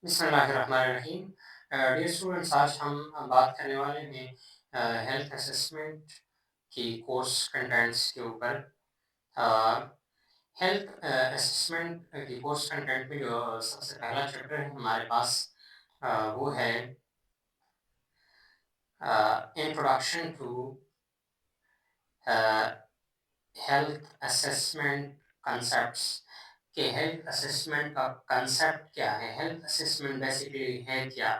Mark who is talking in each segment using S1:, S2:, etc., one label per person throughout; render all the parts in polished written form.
S1: बिस्मिल्लाहिर्रहमानिर्रहीम। Dear students, आज हम बात करने वाले हैं हेल्थ असेसमेंट की कोर्स कंटेंट्स के ऊपर। हेल्थ असेसमेंट की कोर्स कंटेंट में जो सबसे पहला चैप्टर है हमारे पास, वो है introduction to health assessment concepts. कि हेल्थ असेसमेंट का कंसेप्ट क्या है, हेल्थ असेसमेंट बेसिकली है क्या।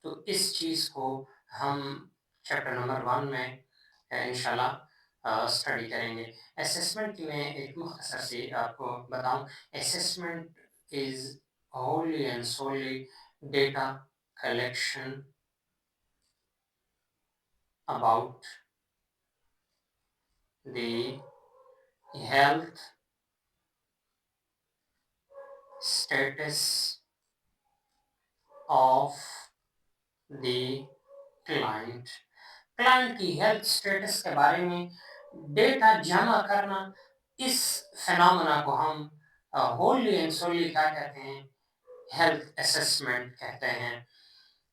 S1: तो इस चीज़ को हम चैप्टर नंबर 1 में इंशाल्लाह स्टडी करेंगे। असेसमेंट की मैं एक मुख्तसर से आपको बताऊं। Assessment is wholly and solely data collection about the health status of the client। Client की हेल्थ स्टेटस के बारे में डेटा जमा करना, इस फिनोमेना को हम होली एंड सोली क्या कहते हैं, हेल्थ असेसमेंट कहते हैं।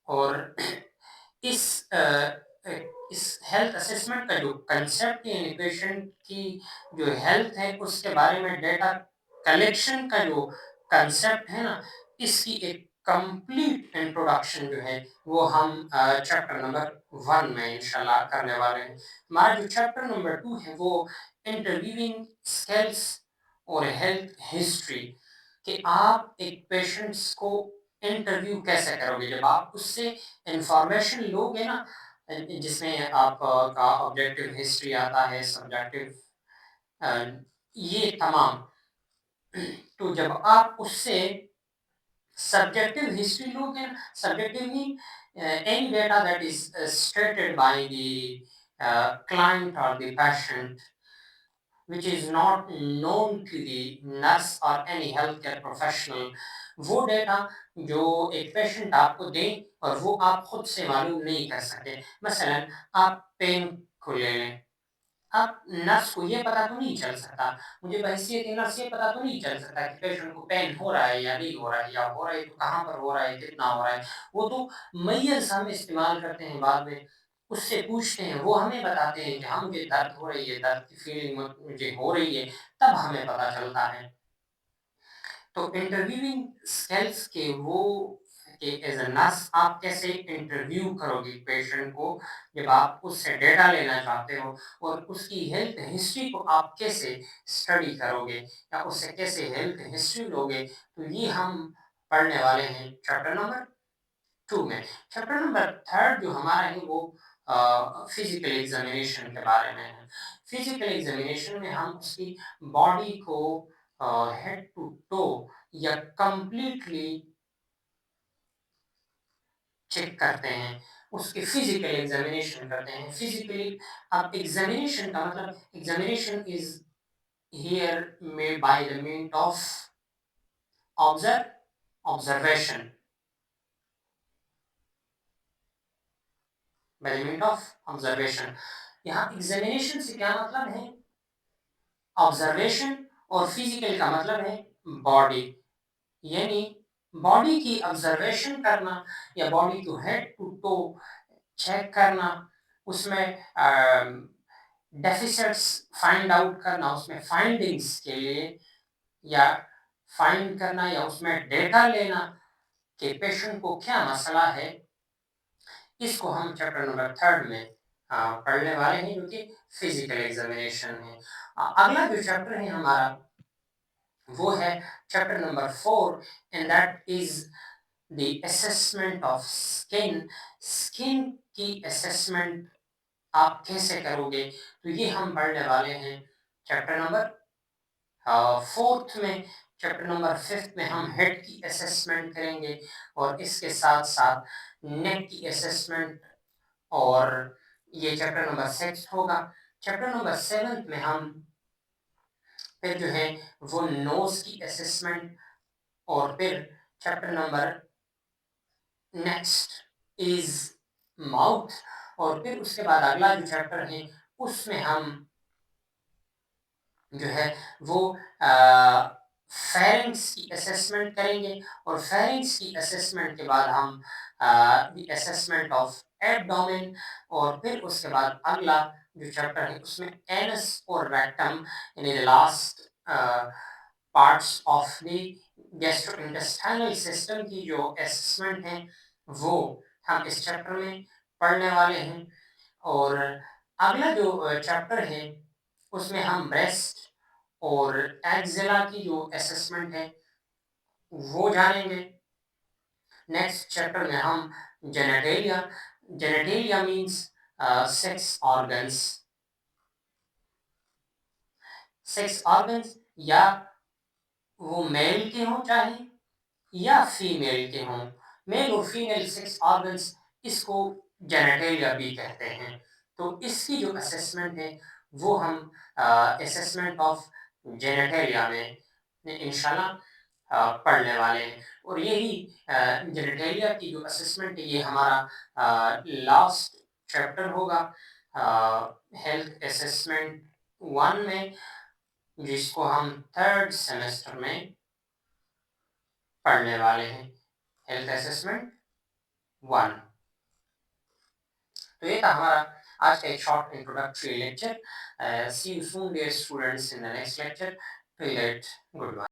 S1: और इस इस हेल्थ असेसमेंट का जो कंसेप्ट यानी पेशेंट की जो हेल्थ है उसके बारे में डेटा कलेक्शन का जो कंसेप्ट है ना, इसकी एक कंप्लीट इंट्रोडक्शन जो है वो हम चैप्टर नंबर 1 में इंशाल्लाह करने वाले हैं। हमारा जो चैप्टर नंबर 2 है वो इंटरव्यूइंग स्किल्स और हेल्थ हिस्ट्री। कि आप एक पेशेंट्स को इंटरव्यू कैसे करोगे, जब आप उससे इंफॉर्मेशन लोगे ना, जिसमें आप का ऑब्जेक्टिव हिस्ट्री आता है, सब्जेक्टिव, ये तमाम। तो जब आप उससे सब्जेक्टिव हिस्ट्री लोगे ना, subjective mean any data that is stated by the client or the patient which is not known to the nurse or any healthcare professional। वो डेटा जो एक पेशेंट आपको दे और वो आप खुद से मालूम नहीं कर सकते। मसलन आप पेन को ले लें, अब नर्स को ये पता तो नहीं चल सकता, मुझे बहैसियत नर्स ये पता तो नहीं चल सकता कि पेशेंट को पेन हो रहा है या नहीं हो रहा है, या हो रहा है तो कहाँ पर हो रहा है, कितना हो रहा है। वो तो मैयर्स हम इस्तेमाल करते हैं बाद में, उससे पूछते हैं, वो हमें बताते हैं कि हाँ मुझे दर्द हो रही है, दर्द की फीलिंग मुझे हो रही है, तब हमें पता चलता है। तो इंटरव्यूइंग स्किल्स के वो कि एज अ नर्स आप कैसे इंटरव्यू करोगे पेशेंट को, जब आप उससे डेटा लेना चाहते हो, और उसकी हेल्थ हिस्ट्री को आप कैसे स्टडी करोगे या उससे कैसे हेल्थ हिस्ट्री लोगे। तो ये हम पढ़ने वाले हैं चैप्टर नंबर 2 में। चैप्टर नंबर 3 जो हमारा है वो फिजिकल एग्जामिनेशन के बारे में है। फिजिकल एग्जामिनेशन में हम उसकी बॉडी को हेड टू टो या कंप्लीटली चेक करते हैं, उसकी फिजिकल एग्जामिनेशन करते हैं। फिजिकली, अब एग्जामिनेशन का मतलब, एग्जामिनेशन इज हियर में by the mean of observation, by the mean of observation. यहाँ एग्जामिनेशन से क्या मतलब है, ऑब्जर्वेशन, और फिजिकल का मतलब है बॉडी। यानी बॉडी की ऑब्जर्वेशन करना या बॉडी को हेड टू टो चेक करना, उसमें डेफिसिट्स फाइंड आउट करना, उसमें फाइंडिंग्स के लिए, या फाइंड करना या उसमें डेटा लेना कि पेशेंट को क्या मसला है। इसको हम चैप्टर नंबर 3 में पढ़ने वाले हैं, जो कि फिजिकल एग्जामिनेशन है। अगला जो चैप्टर है हमारा वो है chapter number 4, and that is the assessment of skin. Skin की असेसमेंट आप कैसे करोगे, तो ये हम पढ़ने वाले हैं चैप्टर नंबर 4 में। चैप्टर नंबर 5 में हम हेड की असेसमेंट करेंगे, और इसके साथ साथ नेक की असेसमेंट, और ये चैप्टर नंबर 6 होगा। चैप्टर नंबर 7 में हम फिर जो है वो नोज की असेसमेंट, और फिर chapter number next is mouth, और फिर उसके बाद अगला जो चैप्टर है उसमें हम जो है वो फेरेंक्स की असेसमेंट करेंगे और फेरेंक्स की असेसमेंट के बाद हम द असेसमेंट ऑफ एब्डोमेन और फिर उसके बाद अगला जो चैप्टर है उसमें एनस और रेक्टम यानी the last parts of the gastrointestinal system की जो असेसमेंट है वो हम इस चैप्टर में पढ़ने वाले हैं। और अगला जो चैप्टर है उसमें हम ब्रेस्ट और एक्जिला की जो असेसमेंट है वो जानेंगे। नेक्स्ट चैप्टर में हम genitalia genitalia means sex organs या वो मेल के हों चाहे या फीमेल के हों, मेल और फीमेल सेक्स ऑर्गन्स इसको जेनेटेलिया भी कहते हैं। तो इसकी जो असेसमेंट है वो हम असेसमेंट ऑफ जेनेटेलिया में इंशाल्लाह पढ़ने वाले हैं। और यही जेनेटेलिया की जो असेसमेंट है ये हमारा लास्ट चैप्टर होगा हेल्थ असेसमेंट 1 में, जिसको हम थर्ड सेमेस्टर में पढ़ने वाले हैं, हेल्थ असेसमेंट 1। तो ये था हमारा आज का एक short introductory lecture. See you soon dear students in the next lecture. Till that good bye.